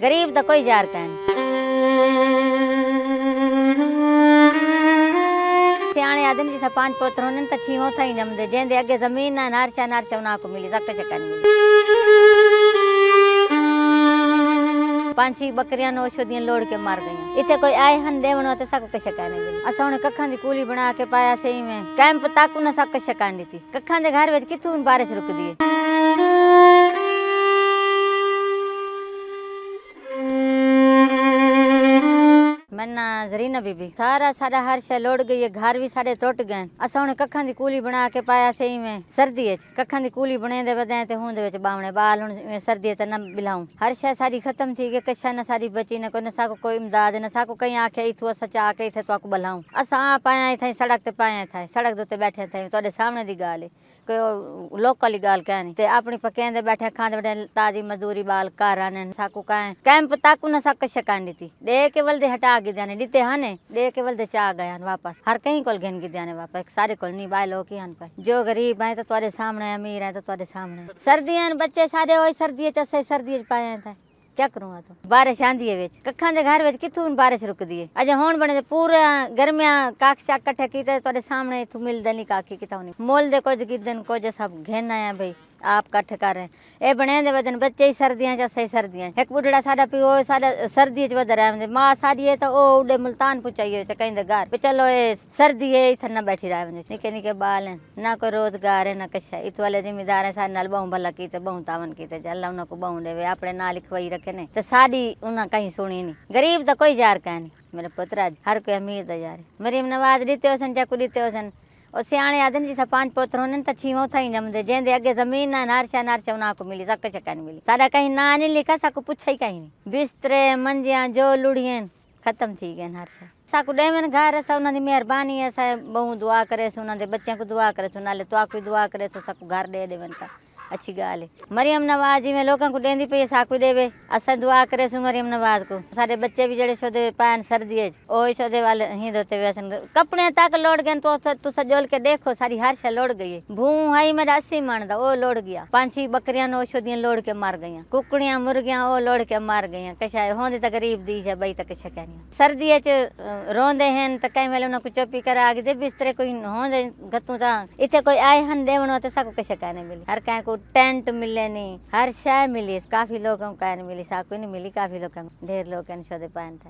गरीब तो कोई जार कहन सियाने आदमी जिथा 5 पोत्र होने तो 6 था ही जमदे जेंदे अगे जमीन ना नारशा उना को मिली सक चकन मिली 5-6 बकरियां नो औषधियां लोड़ के मार गई। इथे कोई आए हन देवनो ते सक कहने मिली असा ने कखा दी कूली बना के पाया सही में कैंप ताकू न सक कहनी थी कखा दे घर विच किथू बारिश रुक दी मन्ना जरीना बीबी सारा सारा हर शे लोड़ गई है घर भी सारे टुट गए असा ने कखा दी कूली बना के पाया सही में सर्दी कखा दी कूली बने दे बदे ते हुंदे विच बावणे बाल हुन सर्दी ते न बिलाऊं हर शे सारी खत्म थी के कशा न सारी बची न कोई नसा को कोई इमदाद नसा को कहीं आखे इथु सचा के इथे तो को बलाऊं असा पाया थे सड़क ते पाया थे सड़क दे बैठे थे तोडे सामने दी गाल है कोई लोकल गाल कहनी ते अपनी पकेंदे बैठे खांदे बैठे ताजी मजदूरी बाल कारा ने साकू काए कैंप ताकू न सक शकांडी थी दे के वलदे हटा गिद्याने डीते हने दे के वलदे चा गया वापस हर कहीं कोल घेन गिद्याने वापस सारे कोल नहीं बाय लोग ही हन पे जो गरीब है तो तुम्हारे सामने अमीर है तो तुम्हारे सामने सर्दियां बच्चे सारे वही सर्दी चसे सर्दी पाए थे क्या करूँ तो बारिश आंदी है विच कखा दे घर विच किथू बारिश रुक दी है अजे होण बने पूरा गर्मियां काकशा कट्ठे कीते तोरे सामने इथू मिलदे नहीं काकी किथा नहीं मोल दे कुछ गिदन कुछ सब घेन आया भाई आप कट्ठ कर रहे ए बने दे वदन बच्चे ही सर्दियां च सही सर्दियां एक बुढ़ड़ा साडा पियो साडा सर्दी च वद रहे मां साडी है तो ओ उडे मुल्तान पुचाइए च कहीं दे घर पे चलो ए सर्दी है इथन न बैठी रहे निके निके बाल हैं ना कोई रोजगार है ना कशा इत वाले जिम्मेदार है सारे नाल बहु भला कीते बहु तावन कीते जल्ला उन को बहु देवे अपने नाल लिखवाई रखे ने तो साडी उना कहीं सुनी नहीं गरीब तो कोई जार कहनी मेरे पुत्र आज हर कोई अमीर दा यार मरीम नवाज दीते होसन चाकू दीते होसन और सियाने आदमी जिथा 5 पोत्र होने तो 6 था ही जमदे जेंदे अगे जमीन ना नारशा उना को मिली सक चकन मिली सारा कहीं ना नहीं लिखा साकू पूछा ही कहीं नहीं बिस्तरे मंजियां जो लुड़ियन खत्म थी गए हर शा साकू डेमन घर है उन्होंने मेहरबानी है सा बहु दुआ करे उन्होंने बच्चों को दुआ करे नाले तो आकू दुआ करे साकू घर दे देवन का अच्छी गाल है मरियम नवाज जी में लोगों को देंदी पे साकू देवे असा दुआ करे सु मरियम नवाज को सारे बच्चे भी जड़े सोदे पान सर्दी ओ सोदे वाले ही दोते वैसन कपड़े तक लोड गए तो सजोल के देखो सारी हर शे लोड गई भू हाई मेरा 80 मन दा ओ लोड गया 5-6 बकरियां नो औषधियां लोड के मार गई कुकड़ियां मुर्गियां ओ लोड के मार गई कशा होंदे त गरीब दी है बई तक कहनी सर्दी च रोंदे हैं त कई वेले उनको चुप्पी करा आगे दे बिस्तरे कोई होंदे गतू ता इथे कोई आए हन देवनो त सको कशा कहने मिली हर कहीं को टेंट मिले नहीं हर शय मिली काफी लोगों को मिली साकू नहीं मिली काफी लोगों ढेर लोग शोधे पान था।